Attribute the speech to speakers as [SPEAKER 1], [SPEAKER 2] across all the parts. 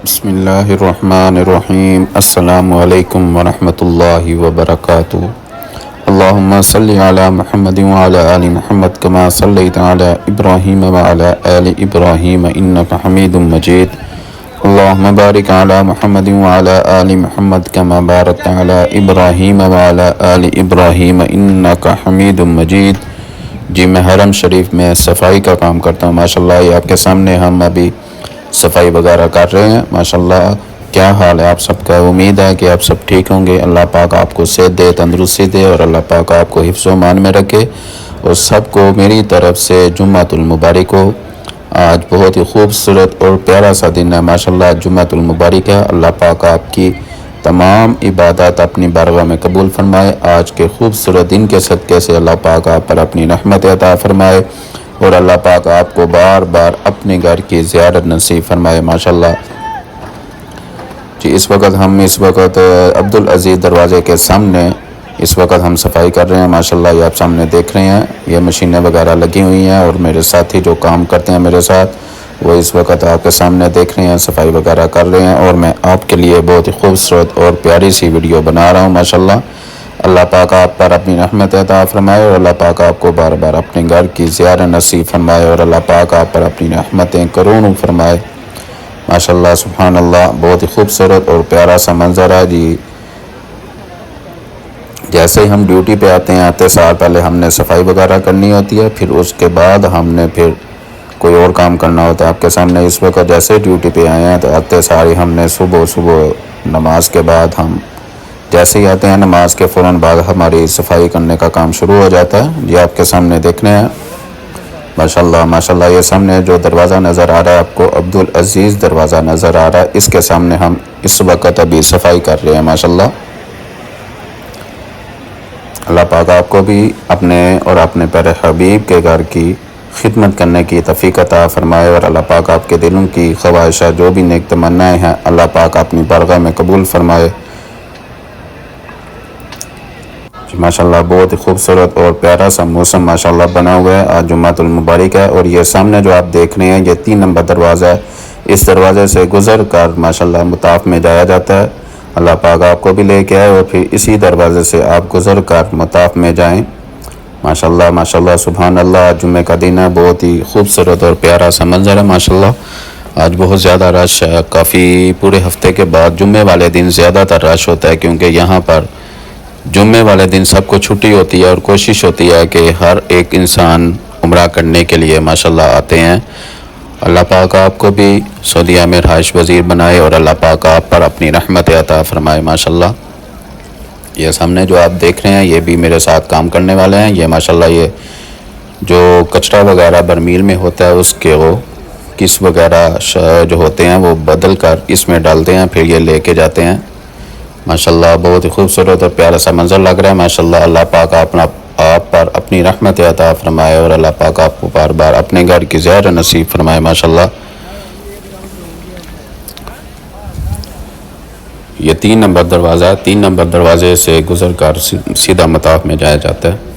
[SPEAKER 1] بسم اللہ الرحمن الرحیم السلام علیکم ورحمۃ اللہ وبرکاتہ اللہم صلی علی محمد وعلی آل محمد کما صلیت علی ابراہیم وعلی آل ابراہیم انک حمید مجید اللہم بارک علی محمد وعلی آل محمد کما بارکت علی ابراہیم وعلی آل ابراہیم انک حمید مجید۔ جی میں حرم شریف میں صفائی کا کام کرتا ہوں ماشاءاللہ۔ یہ آپ کے سامنے ہم ابھی صفائی وغیرہ کر رہے ہیں ماشاءاللہ۔ کیا حال ہے آپ سب کا؟ امید ہے کہ آپ سب ٹھیک ہوں گے۔ اللہ پاک آپ کو صحت دے، تندرستی دے، اور اللہ پاک آپ کو حفظ و امان میں رکھے، اور سب کو میری طرف سے جمعۃ المبارک ہو۔ آج بہت ہی خوبصورت اور پیارا سا دن ہے ماشاءاللہ، جمعۃ المبارک ہے۔ اللہ پاک آپ کی تمام عبادات اپنی بارگاہ میں قبول فرمائے۔ آج کے خوبصورت دن کے صدقے سے اللہ پاک آپ پر اپنی رحمت عطا فرمائے، اور اللہ پاک آپ کو بار بار اپنے گھر کی زیارت نصیب فرمائے ماشاءاللہ۔ جی اس وقت عبدالعزیز دروازے کے سامنے اس وقت ہم صفائی کر رہے ہیں ماشاءاللہ۔ یہ آپ سامنے دیکھ رہے ہیں، یہ مشینیں وغیرہ لگی ہوئی ہیں، اور میرے ساتھی جو کام کرتے ہیں میرے ساتھ، وہ اس وقت آپ کے سامنے دیکھ رہے ہیں، صفائی وغیرہ کر رہے ہیں، اور میں آپ کے لیے بہت ہی خوبصورت اور پیاری سی ویڈیو بنا رہا ہوں ماشاءاللہ۔ اللہ پاک آپ پر اپنی رحمت عطا فرمائے، اور اللہ پاک آپ کو بار بار اپنے گھر کی زیارت نصیب فرمائے، اور اللہ پاک آپ پر اپنی رحمتیں کرونوں فرمائے ماشاءاللہ۔ سبحان اللہ، بہت ہی خوبصورت اور پیارا سا منظر ہے جی۔ جیسے ہی ہم ڈیوٹی پہ آتے سال پہلے ہم نے صفائی وغیرہ کرنی ہوتی ہے، پھر اس کے بعد ہم نے پھر کوئی اور کام کرنا ہوتا ہے۔ آپ کے سامنے اس وقت جیسے ڈیوٹی پہ آئے ہیں تو آتے سارے ہم نے صبح نماز کے بعد ہم جیسے ہی آتے ہیں نماز کے فوراً بعد ہماری صفائی کرنے کا کام شروع ہو جاتا ہے۔ یہ آپ کے سامنے دیکھنے ہیں ماشاءاللہ ماشاءاللہ۔ یہ سامنے جو دروازہ نظر آ رہا ہے آپ کو، عبدالعزیز دروازہ نظر آ رہا ہے، اس کے سامنے ہم اس وقت ابھی صفائی کر رہے ہیں ماشاءاللہ۔ اللہ پاک آپ کو بھی اپنے اور اپنے پیارے حبیب کے گھر کی خدمت کرنے کی توفیق عطا فرمائے، اور اللہ پاک آپ کے دلوں کی خواہشات جو بھی نیک تمنائیں ہیں اللہ پاک اپنی بارگاہ میں قبول فرمائے ماشاءاللہ۔ بہت ہی خوبصورت اور پیارا سا موسم ماشاءاللہ بنا ہوا ہے، آج جمعۃ المبارک ہے۔ اور یہ سامنے جو آپ دیکھ رہے ہیں یہ 3 نمبر دروازہ ہے، اس دروازے سے گزر کر ماشاءاللہ مطاف میں جایا جاتا ہے۔ اللہ پاک آپ کو بھی لے کے آئے، اور پھر اسی دروازے سے آپ گزر کر مطاف میں جائیں ماشاءاللہ ماشاءاللہ۔ سبحان اللہ، جمعہ کا دن ہے، بہت ہی خوبصورت اور پیارا سا منظر ہے ماشاءاللہ۔ آج بہت زیادہ رش ہے، کافی پورے ہفتے کے بعد جمعے والے دن زیادہ تر رش ہوتا ہے، کیونکہ یہاں پر جمعے والے دن سب کو چھٹی ہوتی ہے، اور کوشش ہوتی ہے کہ ہر ایک انسان عمرہ کرنے کے لیے ماشاءاللہ آتے ہیں۔ اللہ پاک آپ کو بھی سعودیہ میں رہائش پذیر بنائے، اور اللہ پاک آپ پر اپنی رحمت عطا فرمائے ماشاءاللہ۔ یہ سامنے جو آپ دیکھ رہے ہیں یہ بھی میرے ساتھ کام کرنے والے ہیں۔ یہ ماشاءاللہ یہ جو کچرا وغیرہ برمیل میں ہوتا ہے اس کے وہ کس وغیرہ جو ہوتے ہیں وہ بدل کر اس میں ڈالتے ہیں، پھر یہ لے کے جاتے ہیں ماشاءاللہ۔ بہت ہی خوبصورت اور پیارا سا منظر لگ رہا ہے ماشاءاللہ۔ اللہ پاک آپ پر اپنی رحمت عطا فرمائے، اور اللہ پاک آپ کو بار بار اپنے گھر کی زیارت نصیب فرمائے ماشاءاللہ۔ یہ 3 نمبر دروازہ ہے، 3 نمبر دروازے سے گزر کر سیدھا مطاف میں جایا جاتا ہے۔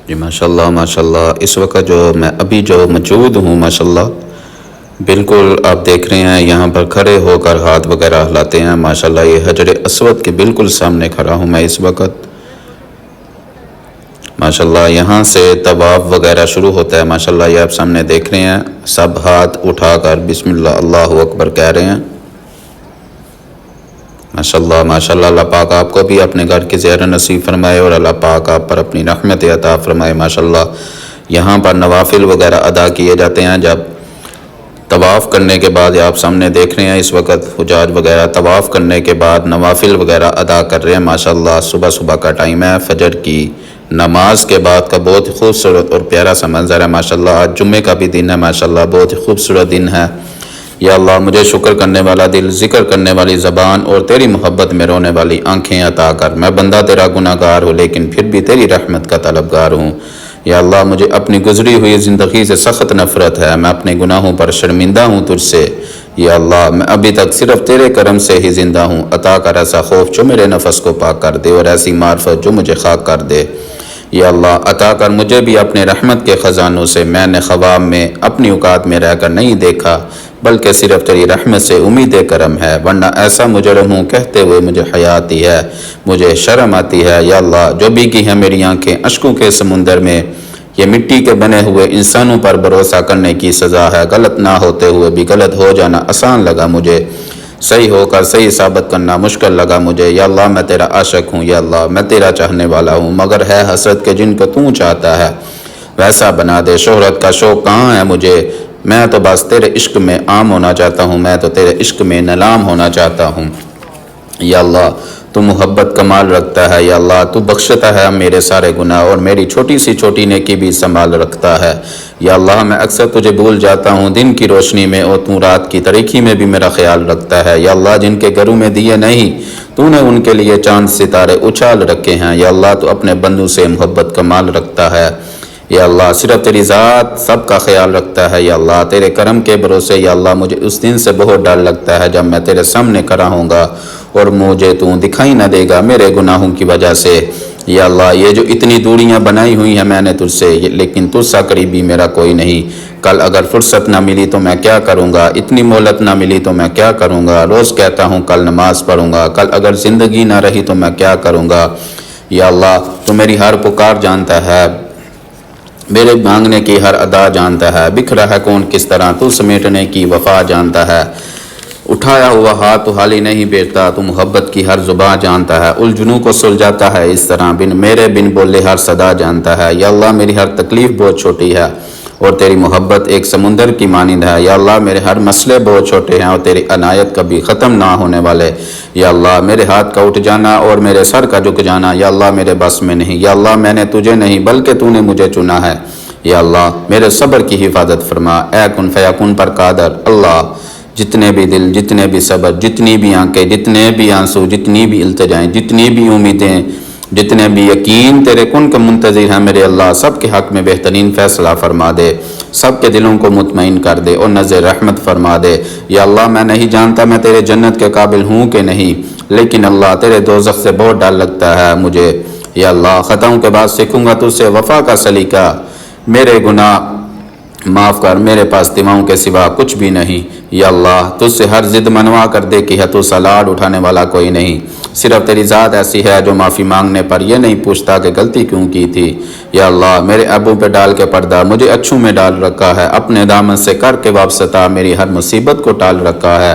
[SPEAKER 1] جی ماشاءاللہ اس وقت جو میں ابھی جو موجود ہوں ماشاءاللہ بالکل آپ دیکھ رہے ہیں یہاں پر کھڑے ہو کر ہاتھ وغیرہ ہلاتے ہیں ماشاءاللہ، یہ حجر اسود کے بالکل سامنے کھڑا ہوں میں اس وقت ماشاءاللہ۔ یہاں سے طواف وغیرہ شروع ہوتا ہے ماشاءاللہ، یہ آپ سامنے دیکھ رہے ہیں، سب ہاتھ اٹھا کر بسم اللہ اللہ اکبر کہہ رہے ہیں ماشاءاللہ۔ اللہ پاک آپ کو بھی اپنے گھر کی زیارت نصیب فرمائے اور اللہ پاک آپ پر اپنی رحمت عطا فرمائے ماشاءاللہ۔ یہاں پر نوافل وغیرہ ادا کیے جاتے ہیں جب طواف کرنے کے بعد، آپ سامنے دیکھ رہے ہیں اس وقت حجاج وغیرہ طواف کرنے کے بعد نوافل وغیرہ ادا کر رہے ہیں ماشاءاللہ۔ صبح کا ٹائم ہے، فجر کی نماز کے بعد کا بہت خوبصورت اور پیارا سا منظر ہے ماشاءاللہ۔ آج جمعے کا بھی دن ہے ماشاءاللہ، بہت ہی خوبصورت دن ہے۔ یا اللہ مجھے شکر کرنے والا دل، ذکر کرنے والی زبان اور تیری محبت میں رونے والی آنکھیں عطا کر۔ میں بندہ تیرا گناہ گار ہوں لیکن پھر بھی تیری رحمت کا طلبگار ہوں۔ یا اللہ مجھے اپنی گزری ہوئی زندگی سے سخت نفرت ہے، میں اپنے گناہوں پر شرمندہ ہوں تجھ سے۔ یا اللہ میں ابھی تک صرف تیرے کرم سے ہی زندہ ہوں، عطا کر ایسا خوف جو میرے نفس کو پاک کر دے اور ایسی معرفت جو مجھے خاک کر دے۔ یا اللہ عطا کر مجھے بھی اپنے رحمت کے خزانوں سے، میں نے خواب میں اپنی اوقات میں رہ کر نہیں دیکھا بلکہ صرف تیری رحمت سے امید کرم ہے، ورنہ ایسا مجرم ہوں کہتے ہوئے مجھے حیا آتی ہے، مجھے شرم آتی ہے۔ یا اللہ جو بھیگی ہیں میری آنکھیں اشکوں کے سمندر میں، یہ مٹی کے بنے ہوئے انسانوں پر بھروسہ کرنے کی سزا ہے۔ غلط نہ ہوتے ہوئے بھی غلط ہو جانا آسان لگا مجھے، صحیح ہو کر صحیح ثابت کرنا مشکل لگا مجھے۔ یا اللہ میں تیرا عاشق ہوں، یا اللہ میں تیرا چاہنے والا ہوں، مگر ہے حسرت کہ جن کو تو چاہتا ہے ویسا بنا دے۔ شہرت کا شوق کہاں ہے مجھے، میں تو بس تیرے عشق میں عام ہونا چاہتا ہوں، میں تو تیرے عشق میں نلام ہونا چاہتا ہوں۔ یا اللہ تو محبت کمال رکھتا ہے، یا اللہ تو بخشتا ہے میرے سارے گناہ اور میری چھوٹی سی چھوٹی نیکی بھی سنبھال رکھتا ہے۔ یا اللہ میں اکثر تجھے بھول جاتا ہوں دن کی روشنی میں، اور تو رات کی تاریکی میں بھی میرا خیال رکھتا ہے۔ یا اللہ جن کے گھروں میں دیے نہیں تو نے ان کے لیے چاند ستارے اچھال رکھے ہیں۔ یا اللہ تو اپنے بندوں سے محبت کمال رکھتا ہے۔ یا اللہ صرف تیری ذات سب کا خیال رکھتا ہے۔ یا اللہ تیرے کرم کے بھروسے یا اللہ مجھے اس دن سے بہت ڈر لگتا ہے جب میں تیرے سامنے کھڑا ہوں گا اور مجھے تو دکھائی نہ دے گا میرے گناہوں کی وجہ سے۔ یا اللہ یہ جو اتنی دوریاں بنائی ہوئی ہیں میں نے تجھ سے، لیکن تجھ سا قریبی میرا کوئی نہیں۔ کل اگر فرصت نہ ملی تو میں کیا کروں گا، اتنی مہلت نہ ملی تو میں کیا کروں گا۔ روز کہتا ہوں کل نماز پڑھوں گا، کل اگر زندگی نہ رہی تو میں کیا کروں گا۔ یا اللہ تو میری ہر پکار جانتا ہے، میرے مانگنے کی ہر ادا جانتا ہے، بکھرا ہے کون کس طرح تو سمیٹنے کی وفا جانتا ہے۔ اٹھایا ہوا ہاتھ تو حالی نہیں بیٹھتا، تو محبت کی ہر زبان جانتا ہے، الجھنوں کو سلجھاتا ہے اس طرح بن بولے ہر صدا جانتا ہے۔ یا اللہ میری ہر تکلیف بہت چھوٹی ہے اور تیری محبت ایک سمندر کی مانند ہے۔ یا اللہ میرے ہر مسئلے بہت چھوٹے ہیں اور تیری عنایت کبھی ختم نہ ہونے والے۔ یا اللہ میرے ہاتھ کا اٹھ جانا اور میرے سر کا جھک جانا یا اللہ میرے بس میں نہیں۔ یا اللہ میں نے تجھے نہیں بلکہ تو نے مجھے چنا ہے۔ یا اللہ میرے صبر کی حفاظت فرما، اے کن فیکون پر قادر اللہ۔ جتنے بھی دل، جتنے بھی صبر، جتنی بھی آنکھیں، جتنے بھی آنسو، جتنی بھی التجائیں، جتنی بھی امیدیں، جتنے بھی یقین تیرے کن کا منتظر ہیں میرے اللہ، سب کے حق میں بہترین فیصلہ فرما دے، سب کے دلوں کو مطمئن کر دے اور نظر رحمت فرما دے۔ یا اللہ میں نہیں جانتا میں تیرے جنت کے قابل ہوں کہ نہیں، لیکن اللہ تیرے دوزخ سے بہت ڈر لگتا ہے مجھے۔ یا اللہ خطاؤں کے بعد سیکھوں گا تجھ سے وفا کا سلیقہ، میرے گناہ معاف کر، میرے پاس دماؤں کے سوا کچھ بھی نہیں۔ یا اللہ تجھ سے ہر ضد منوا کر دے کہ ہے تو سلاڈ اٹھانے والا کوئی نہیں، صرف تیری ذات ایسی ہے جو معافی مانگنے پر یہ نہیں پوچھتا کہ غلطی کیوں کی تھی۔ یا اللہ میرے ابو پہ ڈال کے پردہ مجھے اچھوں میں ڈال رکھا ہے، اپنے دامن سے کر کے وابستہ میری ہر مصیبت کو ٹال رکھا ہے،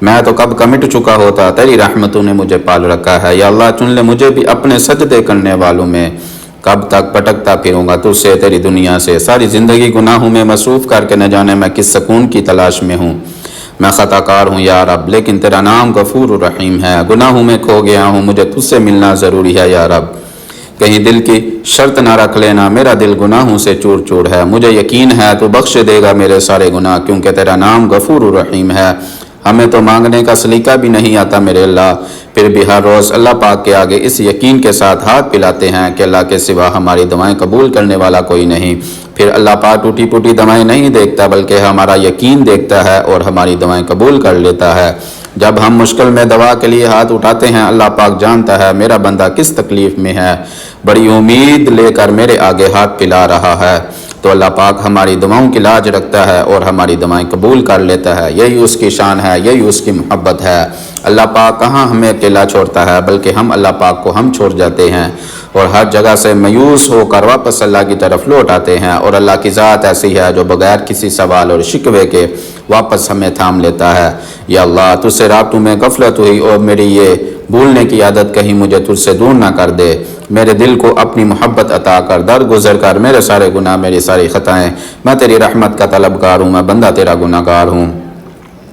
[SPEAKER 1] میں تو کب کا مٹ چکا ہوتا، تیری رحمتوں نے مجھے پال رکھا ہے۔ یا اللہ چن لے مجھے بھی اپنے سجدے کرنے والوں میں، کب تک پٹکتا پھروں گا تجھ سے تیری دنیا سے، ساری زندگی گناہوں میں مصروف کر کے نہ جانے میں کس سکون کی تلاش میں ہوں۔ میں خطا کار ہوں یا رب، لیکن تیرا نام غفور الرحیم ہے، گناہوں میں کھو گیا ہوں، مجھے تجھ سے ملنا ضروری ہے یا رب، کہیں دل کی شرط نہ رکھ لینا، میرا دل گناہوں سے چور چور ہے، مجھے یقین ہے تو بخش دے گا میرے سارے گناہ، کیونکہ تیرا نام غفور الرحیم ہے۔ ہمیں تو مانگنے کا سلیقہ بھی نہیں آتا میرے اللہ، پھر بھی ہر روز اللہ پاک کے آگے اس یقین کے ساتھ ہاتھ پلاتے ہیں کہ اللہ کے سوا ہماری دعائیں قبول کرنے والا کوئی نہیں۔ پھر اللہ پاک ٹوٹی پوٹی دعائیں نہیں دیکھتا بلکہ ہمارا یقین دیکھتا ہے اور ہماری دعائیں قبول کر لیتا ہے۔ جب ہم مشکل میں دوا کے لیے ہاتھ اٹھاتے ہیں اللہ پاک جانتا ہے میرا بندہ کس تکلیف میں ہے، بڑی امید لے کر میرے آگے ہاتھ پھیلا رہا ہے، تو اللہ پاک ہماری دعاؤں کی لاج رکھتا ہے اور ہماری دعائیں قبول کر لیتا ہے۔ یہی اس کی شان ہے، یہی اس کی محبت ہے۔ اللہ پاک کہاں ہمیں اکیلا چھوڑتا ہے، بلکہ ہم اللہ پاک کو ہم چھوڑ جاتے ہیں اور ہر جگہ سے مایوس ہو کر واپس اللہ کی طرف لوٹ آتے ہیں، اور اللہ کی ذات ایسی ہے جو بغیر کسی سوال اور شکوے کے واپس ہمیں تھام لیتا ہے۔ یا اللہ تجھ سے رابطوں میں غفلت ہوئی اور میری یہ بھولنے کی عادت کہیں مجھے تجھ سے دور نہ کر دے، میرے دل کو اپنی محبت عطا کر، درگزر کر میرے سارے گناہ، میری ساری خطائیں، میں تیری رحمت کا طلبگار ہوں، میں بندہ تیرا گناہ گار ہوں۔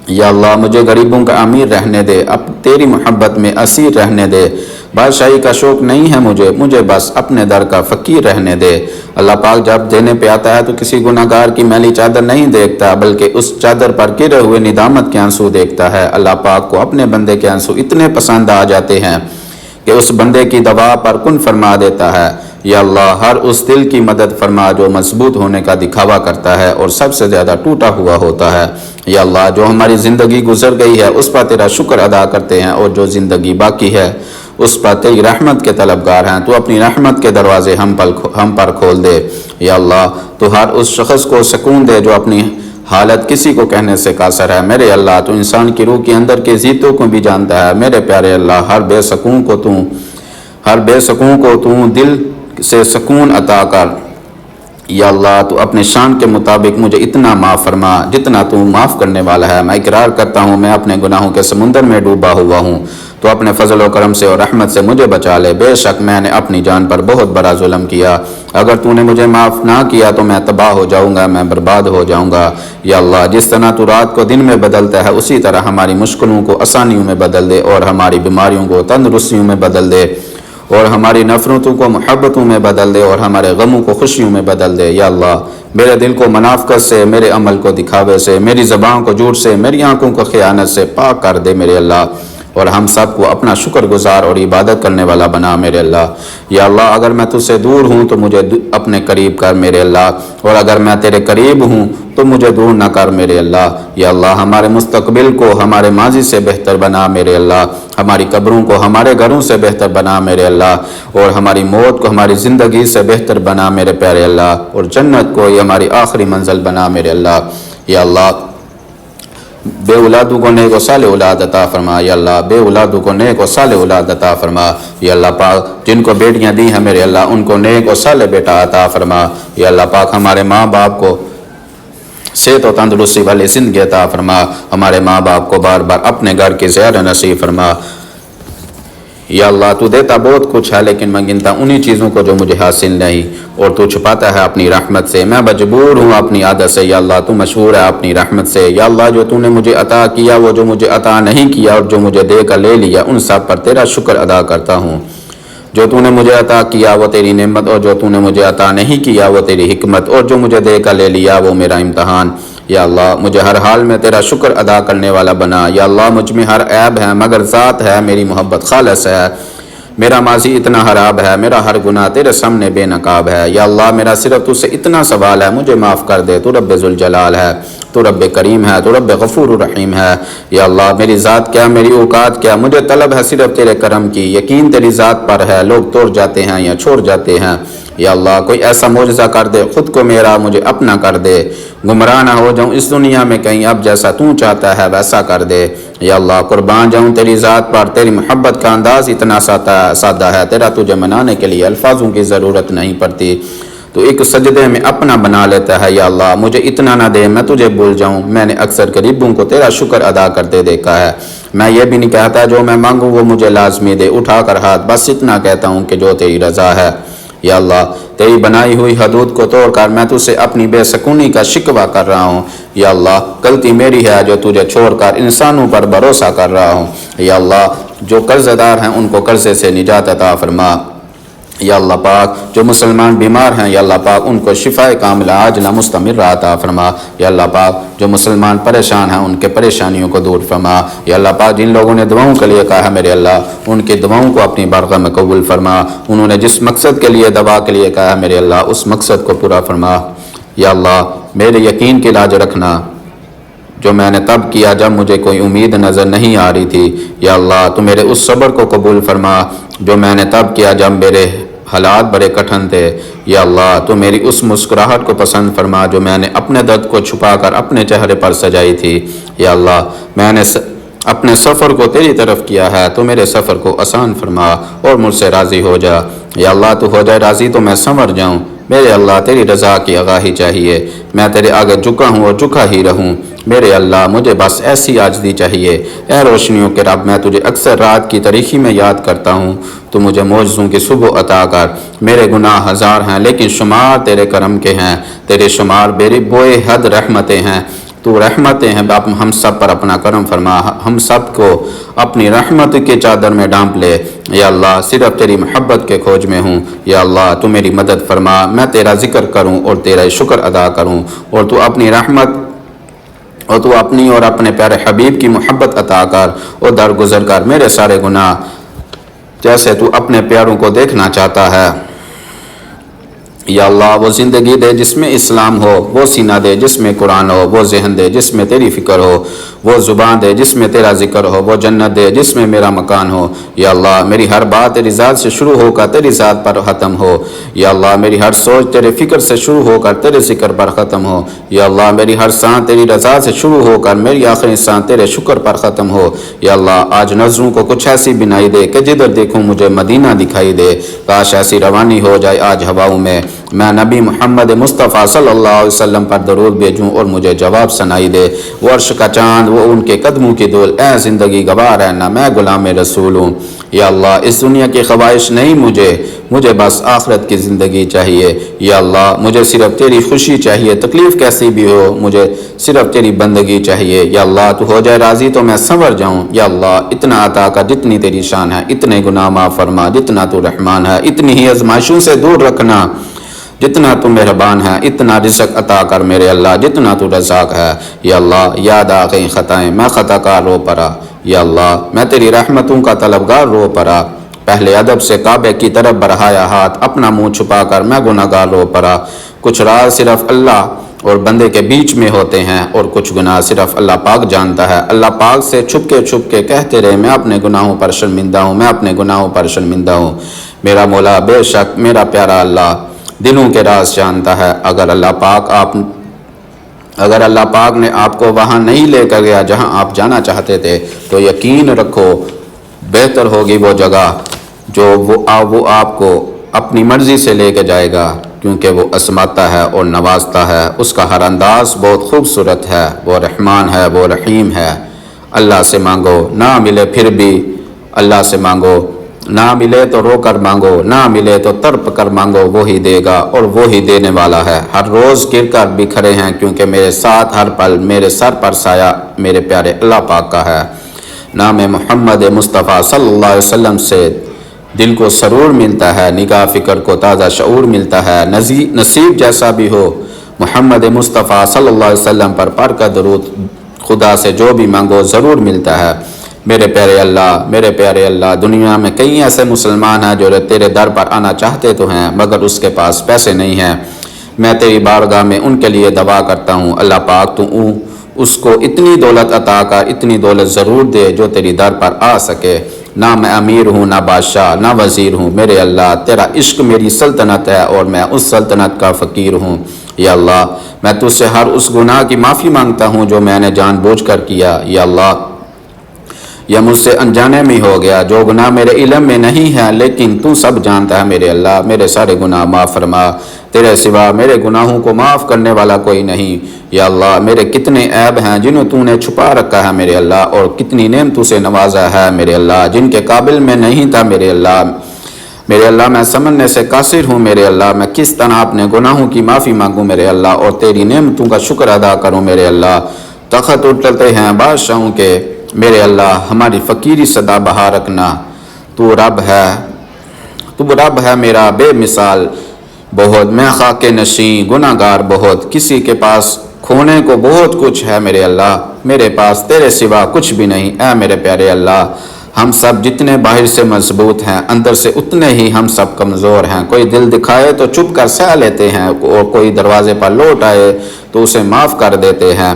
[SPEAKER 1] یا اللہ مجھے غریبوں کا امیر رہنے دے، اب تیری محبت میں اسیر رہنے دے، بادشاہی کا شوق نہیں ہے مجھے بس اپنے در کا فقیر رہنے دے۔ اللہ پاک جب دینے پہ آتا ہے تو کسی گناہ گار کی میلی چادر نہیں دیکھتا، بلکہ اس چادر پر گرے ہوئے ندامت کے آنسو دیکھتا ہے۔ اللہ پاک کو اپنے بندے کے آنسو اتنے پسند آ جاتے ہیں کہ اس بندے کی دوا پر کن فرما دیتا ہے۔ یا اللہ ہر اس دل کی مدد فرما جو مضبوط ہونے کا دکھاوا کرتا ہے اور سب سے زیادہ ٹوٹا ہوا ہوتا ہے۔ یا اللہ جو ہماری زندگی گزر گئی ہے اس پر تیرا شکر ادا کرتے ہیں، اور جو زندگی باقی ہے اس پر تیری رحمت کے طلبگار ہیں، تو اپنی رحمت کے دروازے ہم پر کھول دے۔ یا اللہ تو ہر اس شخص کو سکون دے جو اپنی حالت کسی کو کہنے سے قاصر ہے۔ میرے اللہ تو انسان کی روح کے اندر کے زیتوں کو بھی جانتا ہے۔ میرے پیارے اللہ ہر بے سکون کو تو دل سے سکون عطا کر۔ یا اللہ تو اپنے شان کے مطابق مجھے اتنا معاف فرما جتنا تو معاف کرنے والا ہے۔ میں اقرار کرتا ہوں میں اپنے گناہوں کے سمندر میں ڈوبا ہوا ہوں، تو اپنے فضل و کرم سے اور رحمت سے مجھے بچا لے۔ بے شک میں نے اپنی جان پر بہت بڑا ظلم کیا، اگر تو نے مجھے معاف نہ کیا تو میں تباہ ہو جاؤں گا، میں برباد ہو جاؤں گا۔ یا اللہ جس طرح تو رات کو دن میں بدلتا ہے اسی طرح ہماری مشکلوں کو آسانیوں میں بدل دے، اور ہماری بیماریوں کو تندرستیوں میں بدل دے، اور ہماری نفرتوں کو محبتوں میں بدل دے، اور ہمارے غموں کو خوشیوں میں بدل دے۔ یا اللہ میرے دل کو منافقت سے، میرے عمل کو دکھاوے سے، میری زبان کو جھوٹ سے، میری آنکھوں کو خیانت سے پاک کر دے میرے اللہ، اور ہم سب کو اپنا شکر گزار اور عبادت کرنے والا بنا میرے اللہ۔ یا اللہ اگر میں تجھ سے دور ہوں تو مجھے اپنے قریب کر میرے اللہ، اور اگر میں تیرے قریب ہوں تو مجھے دور نہ کر میرے اللہ۔ یا اللہ ہمارے مستقبل کو ہمارے ماضی سے بہتر بنا میرے اللہ، ہماری قبروں کو ہمارے گھروں سے بہتر بنا میرے اللہ، اور ہماری موت کو ہماری زندگی سے بہتر بنا میرے پیارے اللہ، اور جنت کو یہ ہماری آخری منزل بنا میرے اللہ۔ یا اللہ بے اولادوں کو نیک و صالح اولاد عطا فرما۔ یا اللہ بے اولادوں کو نیک و صالح اولاد عطا فرما۔ یا اللہ پاک جن کو بیٹیاں دی ہیں میرے اللہ ان کو نیک و صالح بیٹا عطا فرما۔ یا اللہ پاک ہمارے ماں باپ کو صحت و تندرستی والی زندگی عطا فرما، ہمارے ماں باپ کو بار بار اپنے گھر کی زیارت نصیب فرما۔ یا اللہ تو دیتا بہت کچھ ہے لیکن میں گنتا انہی چیزوں کو جو مجھے حاصل نہیں، اور تو چھپاتا ہے اپنی رحمت سے، میں مجبور ہوں اپنی عادت سے۔ یا اللہ تو مشہور ہے اپنی رحمت سے۔ یا اللہ جو تو نے مجھے عطا کیا، وہ جو مجھے عطا نہیں کیا اور جو مجھے دے کر لے لیا، ان سب پر تیرا شکر ادا کرتا ہوں۔ جو تو نے مجھے عطا کیا وہ تیری نعمت، اور جو تو نے مجھے عطا نہیں کیا وہ تیری حکمت، اور جو مجھے دے کر لے لیا وہ میرا امتحان۔ یا اللہ مجھے ہر حال میں تیرا شکر ادا کرنے والا بنا۔ یا اللہ مجھ میں ہر عیب ہے مگر ذات ہے میری محبت خالص ہے، میرا ماضی اتنا خراب ہے، میرا ہر گناہ تیرے سامنے بے نقاب ہے۔ یا اللہ میرا صرف تجھ سے اتنا سوال ہے، مجھے معاف کر دے، تو رب ذوالجلال ہے، تو رب کریم ہے، تو رب غفور الرحیم ہے۔ یا اللہ میری ذات کیا، میری اوقات کیا، مجھے طلب ہے صرف تیرے کرم کی، یقین تیری ذات پر ہے، لوگ توڑ جاتے ہیں یا چھوڑ جاتے ہیں۔ یا اللہ کوئی ایسا معجزہ کر دے، خود کو میرا مجھے اپنا کر دے، گمراہ نہ ہو جاؤں اس دنیا میں کہیں، اب جیسا تو چاہتا ہے ویسا کر دے۔ یا اللہ قربان جاؤں تیری ذات پر، تیری محبت کا انداز اتنا سادہ ہے، تیرا تجھے منانے کے لیے الفاظوں کی ضرورت نہیں پڑتی، تو ایک سجدے میں اپنا بنا لیتا ہے۔ یا اللہ مجھے اتنا نہ دے میں تجھے بھول جاؤں، میں نے اکثر غریبوں کو تیرا شکر ادا کرتے دیکھا ہے۔ میں یہ بھی نہیں کہتا جو میں مانگوں وہ مجھے لازمی دے، اٹھا کر ہاتھ بس اتنا کہتا ہوں کہ جو تیری رضا ہے۔ یا اللہ تیری بنائی ہوئی حدود کو توڑ کر میں تجھ سے اپنی بے سکونی کا شکوہ کر رہا ہوں۔ یا اللہ غلطی میری ہے جو تجھے چھوڑ کر انسانوں پر بھروسہ کر رہا ہوں۔ یا اللہ جو قرض دار ہیں ان کو قرضے سے نجات عطا فرما۔ یا اللہ پاک جو مسلمان بیمار ہیں یا اللہ پاک ان کو شفائے کاملہ عاجلہ مستمرہ عطا فرما۔ یا اللہ پاک جو مسلمان پریشان ہیں ان کے پریشانیوں کو دور فرما۔ یا اللہ پاک جن لوگوں نے دعاؤں کے لیے کہا ہے میرے اللہ ان کی دعاؤں کو اپنی بارگاہ میں قبول فرما، انہوں نے جس مقصد کے لیے دعا کے لیے کہا ہے میرے اللہ اس مقصد کو پورا فرما۔ یا اللہ میرے یقین کی لاج رکھنا، جو میں نے تب کیا جب مجھے کوئی امید نظر نہیں آ رہی تھی۔ یا اللہ تو میرے اس صبر کو قبول فرما جو میں نے تب کیا جب میرے حالات بڑے کٹھن تھے۔ یا اللہ تو میری اس مسکراہٹ کو پسند فرما جو میں نے اپنے درد کو چھپا کر اپنے چہرے پر سجائی تھی۔ یا اللہ میں نے اپنے سفر کو تیری طرف کیا ہے، تو میرے سفر کو آسان فرما اور مجھ سے راضی ہو جا۔ یا اللہ تو ہو جائے راضی تو میں سنور جاؤں۔ میرے اللہ تیری رضا کی آگاہی چاہیے، میں تیرے آگے جھکا ہوں اور جھکا ہی رہوں۔ میرے اللہ مجھے بس ایسی عاجزی چاہیے۔ اے روشنیوں کے رب، میں تجھے اکثر رات کی تاریکی میں یاد کرتا ہوں، تو مجھے معجزوں کی صبح عطا کر۔ میرے گناہ ہزار ہیں لیکن شمار تیرے کرم کے ہیں، تیرے شمار بے حد رحمتیں ہیں۔ تو رحمتیں ہیں باپ، ہم سب پر اپنا کرم فرما، ہم سب کو اپنی رحمت کے چادر میں ڈانپ لے۔ یا اللہ صرف تیری محبت کے کھوج میں ہوں۔ یا اللہ تو میری مدد فرما، میں تیرا ذکر کروں اور تیرا شکر ادا کروں، اور تو اپنی رحمت اور تو اپنی اور اپنے پیارے حبیب کی محبت عطا کر اور درگزر کر میرے سارے گناہ، جیسے تو اپنے پیاروں کو دیکھنا چاہتا ہے۔ یا اللہ وہ زندگی دے جس میں اسلام ہو، وہ سینہ دے جس میں قرآن ہو، وہ ذہن دے جس میں تیری فکر ہو، وہ زبان دے جس میں تیرا ذکر ہو، وہ جنت دے جس میں میرا مکان ہو۔ یا اللہ میری ہر بات تیری ذات سے شروع ہو کر تیری ذات پر ختم ہو۔ یا اللہ میری ہر سوچ تیرے فکر سے شروع ہو کر تیرے ذکر پر ختم ہو۔ یا اللہ میری ہر سانس تیری رضا سے شروع ہو کر میری آخری سانس تیرے شکر پر ختم ہو۔ یا اللہ آج نظروں کو کچھ ایسی بنائی دے کہ جدھر دیکھوں مجھے مدینہ دکھائی دے۔ کاش ایسی روانی ہو جائے آج ہواؤں میں، میں نبی محمد مصطفیٰ صلی اللہ علیہ وسلم پر درود بھیجوں اور مجھے جواب سنائی دے۔ وہ عرش کا چاند، وہ ان کے قدموں کی دھول، اے زندگی گواہ رہنا میں غلام رسول ہوں۔ یا اللہ اس دنیا کی خواہش نہیں مجھے بس آخرت کی زندگی چاہیے۔ یا اللہ مجھے صرف تیری خوشی چاہیے، تکلیف کیسی بھی ہو مجھے صرف تیری بندگی چاہیے۔ یا اللہ تو ہو جائے راضی تو میں سنور جاؤں۔ یا اللہ اتنا عطا کر جتنی تیری شان ہے، اتنے گناہ معاف فرما جتنا تو رحمان ہے، اتنی ہی آزمائشوں سے دور رکھنا جتنا تو مہربان ہے، اتنا رزق عطا کر میرے اللہ جتنا تو رزاق ہے۔ یا اللہ یاد آ گئی خطائیں، میں خطا کار رو پڑا۔ یا اللہ میں تیری رحمتوں کا طلبگار رو پڑا، پہلے ادب سے کعبے کی طرف بڑھایا ہاتھ، اپنا منہ چھپا کر میں گناہگار رو پڑا۔ کچھ راز صرف اللہ اور بندے کے بیچ میں ہوتے ہیں، اور کچھ گناہ صرف اللہ پاک جانتا ہے۔ اللہ پاک سے چھپ کے کہتے رہے میں اپنے گناہوں پر شرمندہ ہوں، میں اپنے گناہوں پر شرمندہ ہوں۔ میرا مولا بے شک میرا پیارا اللہ دلوں کے راز جانتا ہے۔ اگر اللہ پاک نے آپ کو وہاں نہیں لے کر گیا جہاں آپ جانا چاہتے تھے، تو یقین رکھو بہتر ہوگی وہ جگہ جو وہ آپ کو اپنی مرضی سے لے کے جائے گا، کیونکہ وہ عظمتہ ہے اور نوازتا ہے، اس کا ہر انداز بہت خوبصورت ہے، وہ رحمان ہے، وہ رحیم ہے۔ اللہ سے مانگو، نہ ملے پھر بھی اللہ سے مانگو، نہ ملے تو رو کر مانگو، نہ ملے تو تڑپ کر مانگو، وہی دے گا اور وہی دینے والا ہے۔ ہر روز گر کر بکھرے ہیں کیونکہ میرے ساتھ ہر پل میرے سر پر سایہ میرے پیارے اللہ پاک کا ہے۔ نام محمد مصطفیٰ صلی اللہ علیہ وسلم سے دل کو سرور ملتا ہے، نگاہ فکر کو تازہ شعور ملتا ہے۔ نصیب جیسا بھی ہو محمد مصطفیٰ صلی اللہ علیہ وسلم پر پڑھ کر درود خدا سے جو بھی مانگو ضرور ملتا ہے۔ میرے پیارے اللہ دنیا میں کئی ایسے مسلمان ہیں جو تیرے در پر آنا چاہتے تو ہیں مگر اس کے پاس پیسے نہیں ہیں۔ میں تیری بارگاہ میں ان کے لیے دعا کرتا ہوں، اللہ پاک تو اس کو اتنی دولت عطا کر، اتنی دولت ضرور دے جو تیری در پر آ سکے۔ نہ میں امیر ہوں، نہ بادشاہ، نہ وزیر ہوں، میرے اللہ تیرا عشق میری سلطنت ہے اور میں اس سلطنت کا فقیر ہوں۔ یا اللہ میں تجھ سے ہر اس گناہ کی معافی مانگتا ہوں جو میں نے جان بوجھ کر کیا۔ یا اللہ یہ مجھ سے انجانے میں ہو گیا، جو گناہ میرے علم میں نہیں ہے لیکن تو سب جانتا ہے میرے اللہ، میرے سارے گناہ معاف فرما، تیرے سوا میرے گناہوں کو معاف کرنے والا کوئی نہیں۔ یا اللہ میرے کتنے عیب ہیں جنہیں تو نے چھپا رکھا ہے میرے اللہ، اور کتنی نعمتوں سے نوازا ہے میرے اللہ جن کے قابل میں نہیں تھا میرے اللہ۔ میں سمجھنے سے قاصر ہوں میرے اللہ، میں کس طرح اپنے گناہوں کی معافی مانگوں میرے اللہ اور تیری نعمتوں کا شکر ادا کروں میرے اللہ۔ تخت اٹھتے ہیں بادشاہوں کے میرے اللہ، ہماری فقیری صدا بہا رکھنا، تو رب ہے میرا بے مثال بہت، میں خاک نشیں گناہ گار بہت، کسی کے پاس کھونے کو بہت کچھ ہے میرے اللہ، میرے پاس تیرے سوا کچھ بھی نہیں۔ اے میرے پیارے اللہ ہم سب جتنے باہر سے مضبوط ہیں اندر سے اتنے ہی ہم سب کمزور ہیں، کوئی دل دکھائے تو چپ کر سہ لیتے ہیں اور کوئی دروازے پر لوٹ آئے تو اسے معاف کر دیتے ہیں۔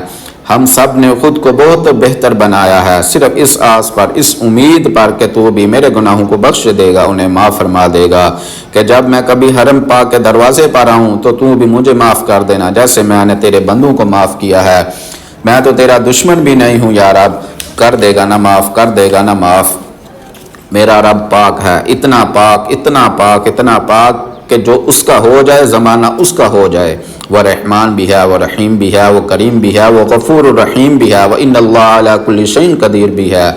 [SPEAKER 1] ہم سب نے خود کو بہت بہتر بنایا ہے، صرف اس آس پر، اس امید پر کہ تو بھی میرے گناہوں کو بخش دے گا، انہیں معاف فرما دے گا، کہ جب میں کبھی حرم پاک کے دروازے پر آؤں تو بھی مجھے معاف کر دینا جیسے میں نے تیرے بندوں کو معاف کیا ہے۔ میں تو تیرا دشمن بھی نہیں ہوں یا رب، کر دے گا نا معاف، کر دے گا نا معاف۔ میرا رب پاک ہے، اتنا پاک، اتنا پاک، اتنا پاک کہ جو اس کا ہو جائے زمانہ اس کا ہو جائے۔ وہ رحمان بھی ہے، وہ رحیم بھی ہے، وہ کریم بھی ہے، وہ غفور الرحیم بھی ہے، وہ ان اللہ علی کل شیء قدیر بھی ہے۔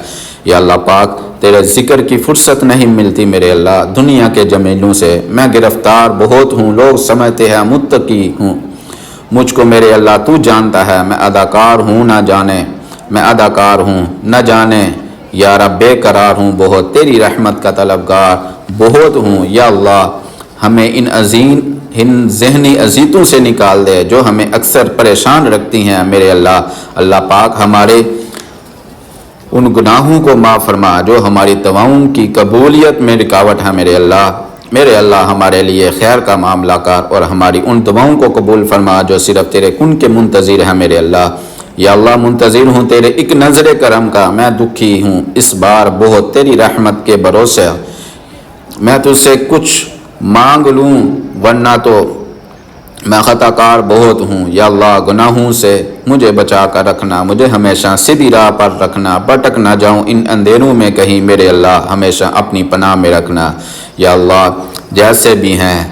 [SPEAKER 1] یا اللہ پاک، تیرے ذکر کی فرصت نہیں ملتی میرے اللہ دنیا کے جمیلوں سے، میں گرفتار بہت ہوں، لوگ سمجھتے ہیں متقی ہوں، مجھ کو میرے اللہ تو جانتا ہے، میں اداکار ہوں نہ جانے، میں اداکار ہوں نہ جانے، یا رب بے قرار ہوں بہت، تیری رحمت کا طلبگار بہت ہوں۔ یا اللہ ہمیں ان ذہنی اذیتوں سے نکال دے جو ہمیں اکثر پریشان رکھتی ہیں میرے اللہ۔ اللہ پاک ہمارے ان گناہوں کو معاف فرما جو ہماری دعاؤں کی قبولیت میں رکاوٹ ہے میرے اللہ۔ میرے اللہ ہمارے لیے خیر کا معاملہ کر اور ہماری ان دعاؤں کو قبول فرما جو صرف تیرے کن کے منتظر ہیں میرے اللہ۔ یا اللہ منتظر ہوں تیرے ایک نظر کرم کا، میں دکھی ہوں اس بار بہت تیری رحمت کے بھروسے، میں تجھ سے کچھ مانگ لوں ورنہ تو میں خطا کار بہت ہوں۔ یا اللہ گناہوں سے مجھے بچا کر رکھنا، مجھے ہمیشہ سیدھی راہ پر رکھنا، بھٹک نہ جاؤں ان اندھیروں میں کہیں میرے اللہ، ہمیشہ اپنی پناہ میں رکھنا۔ یا اللہ جیسے بھی ہیں،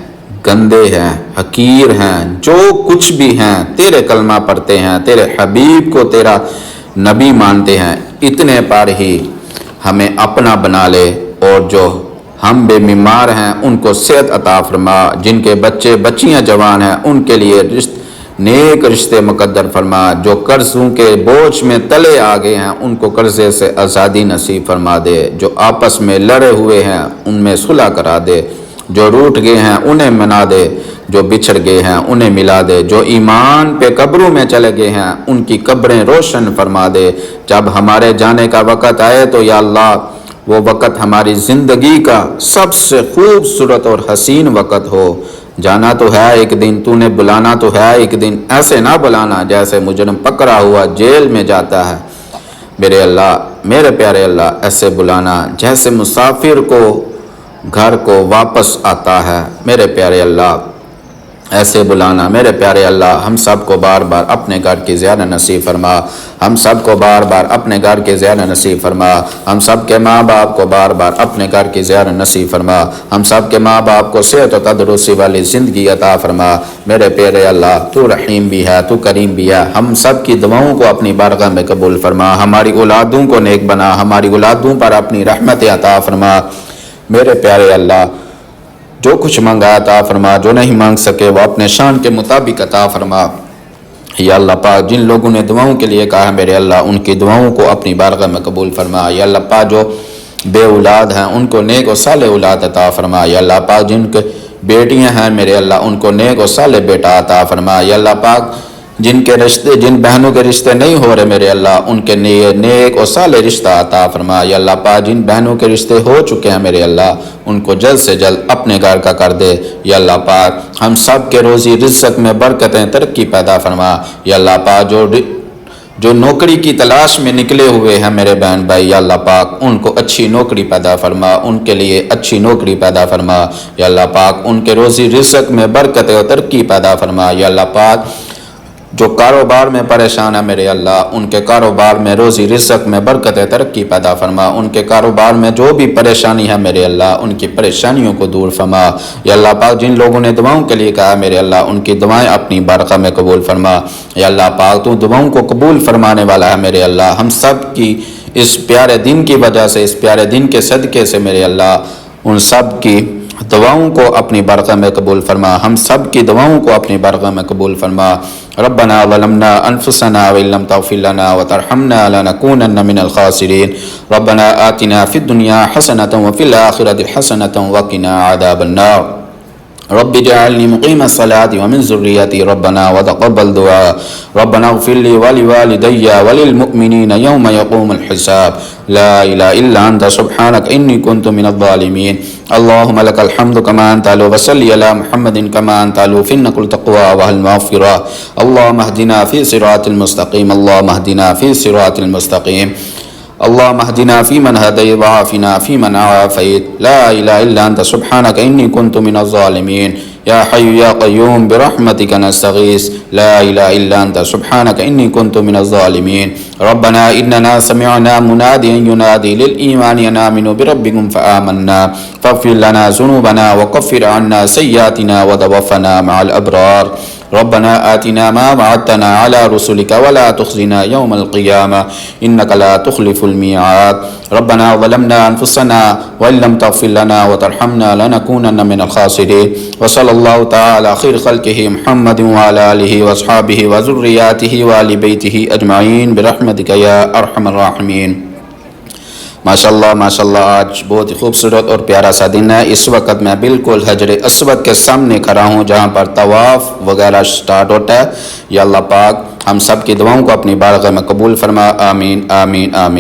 [SPEAKER 1] گندے ہیں، حقیر ہیں، جو کچھ بھی ہیں، تیرے کلمہ پڑھتے ہیں، تیرے حبیب کو تیرا نبی مانتے ہیں، اتنے پر ہی ہمیں اپنا بنا لے، اور جو ہم بے بیمار ہیں ان کو صحت عطا فرما، جن کے بچے بچیاں جوان ہیں ان کے لیے نیک رشتے مقدر فرما، جو قرضوں کے بوجھ میں تلے آ گئے ہیں ان کو قرضے سے آزادی نصیب فرما دے، جو آپس میں لڑے ہوئے ہیں ان میں صلح کرا دے، جو روٹ گئے ہیں انہیں منا دے، جو بچھڑ گئے ہیں انہیں ملا دے، جو ایمان پہ قبروں میں چلے گئے ہیں ان کی قبریں روشن فرما دے۔ جب ہمارے جانے کا وقت آئے تو یا اللہ وہ وقت ہماری زندگی کا سب سے خوبصورت اور حسین وقت ہو۔ جانا تو ہے ایک دن، تو نے بلانا تو ہے ایک دن، ایسے نہ بلانا جیسے مجرم پکڑا ہوا جیل میں جاتا ہے میرے اللہ، میرے پیارے اللہ، ایسے بلانا جیسے مسافر کو گھر کو واپس آتا ہے میرے پیارے اللہ، ایسے بلانا میرے پیارے اللہ۔ ہم سب کو بار بار اپنے گھر کی زیارت نصیب فرما، ہم سب کو بار بار اپنے گھر کی زیارت نصیب فرما، ہم سب کے ماں باپ کو بار بار اپنے گھر کی زیارت نصیب فرما، ہم سب کے ماں باپ کو صحت و تندرستی والی زندگی عطا فرما میرے پیارے اللہ۔ تو رحیم بھی ہے، تو کریم بھی ہے، ہم سب کی دعاؤں کو اپنی بارگاہ میں قبول فرما، ہماری اولادوں کو نیک بنا، ہماری اولادوں پر اپنی رحمت عطا فرما میرے پیارے اللہ۔ جو کچھ مانگا عطا فرما، جو نہیں مانگ سکے وہ اپنے شان کے مطابق عطا فرما۔ یا اللہ پاک جن لوگوں نے دعاؤں کے لیے کہا ہے میرے اللہ ان کی دعاؤں کو اپنی بارگاہ میں قبول فرما۔ یا اللہ پاک جو بے اولاد ہیں ان کو نیک و صالح اولاد عطا فرما۔ یا اللہ پاک جن کے بیٹیاں ہیں میرے اللہ ان کو نیک و صالح بیٹا عطا فرما۔ یا اللہ پاک جن بہنوں کے رشتے نہیں ہو رہے میرے اللہ ان کے نیک و صالح رشتہ عطا فرما۔ یا اللہ پاک جن بہنوں کے رشتے ہو چکے ہیں میرے اللہ ان کو جلد سے جلد اپنے گھر کا کر دے۔ یا اللہ پاک ہم سب کے روزی رزق میں برکتیں ترقی پیدا فرما۔ یا اللہ پاک جو نوکری کی تلاش میں نکلے ہوئے ہیں میرے بہن بھائی، یا اللہ پاک ان کو اچھی نوکری پیدا فرما، ان کے لیے اچھی نوکری پیدا فرما۔ یا اللہ پاک ان کے روزی رزق میں برکتیں و ترقی پیدا فرما۔ یا اللہ پاک جو کاروبار میں پریشان ہے میرے اللہ ان کے کاروبار میں روزی رزق میں برکت ترقی پیدا فرما، ان کے کاروبار میں جو بھی پریشانی ہے میرے اللہ ان کی پریشانیوں کو دور فرما۔ یا اللہ پاک جن لوگوں نے دعاؤں کے لیے کہا میرے اللہ ان کی دعائیں اپنی بارگاہ میں قبول فرما۔ یا اللہ پاک تو دعاؤں کو قبول فرمانے والا ہے میرے اللہ، ہم سب کی اس پیارے دن کی وجہ سے، اس پیارے دن کے صدقے سے میرے اللہ ان سب کی دعاؤں کو اپنی بارگاہ میں قبول فرما، ہم سب کی دعاؤں کو اپنی بارگاہ میں قبول فرما۔ ربنا ظلمنا انفسنا وان لم تغفر لنا وترحمنا لنكونن من الخاسرين ربنا آتنا في الدنيا حسنة وفي الآخرة حسنة وقنا عذاب النار۔ رب اجعلني مقيم الصلاة ومن ذريتي ربنا وتقبل دعاء ربنا اغفر لي ولوالدي وللمؤمنين يوم يقوم الحساب لا إله إلا أنت سبحانك إني كنت من الظالمين اللهم لك الحمد كما أنت أهل وصلي على محمد كما أنت أهل فإنك التقوى وأهل المغفرة اللهم اهدنا في صراط المستقيم اللهم اهدنا في صراط المستقيم اللهم اهدنا فيمن هديت وعافنا فيمن عافيت لا إله إلا أنت سبحانك إني كنت من الظالمين يا حي يا قيوم برحمتك نستغيث لا إله إلا أنت سبحانك إني كنت من الظالمين ربنا إننا سمعنا مناديا ينادي للإيمان أن آمنوا بربكم فآمنا فاغفر لنا ذنوبنا وكفر عنا سيئاتنا وتوفنا مع الأبرار ربنا آتنا ما وعدتنا على رسلك ولا تخزنا يوم القيامة إنك لا تخلف الميعاد ربنا ظلمنا أنفسنا وإن لم تغفر لنا وترحمنا لنكونن من الخاسرين وصلى الله تعالى خير خلقه محمد وعلى آله وأصحابه وذرياته وآل بيته أجمعين برحمتك يا أرحم الراحمين ماشاءاللہ آج بہت ہی خوبصورت اور پیارا سا دن ہے. اس وقت میں بالکل حجر اسود کے سامنے کھڑا ہوں جہاں پر طواف وغیرہ سٹارٹ ہوتا ہے. یا اللہ پاک ہم سب کی دعاؤں کو اپنی بارگاہ میں قبول فرما. آمین آمین آمین.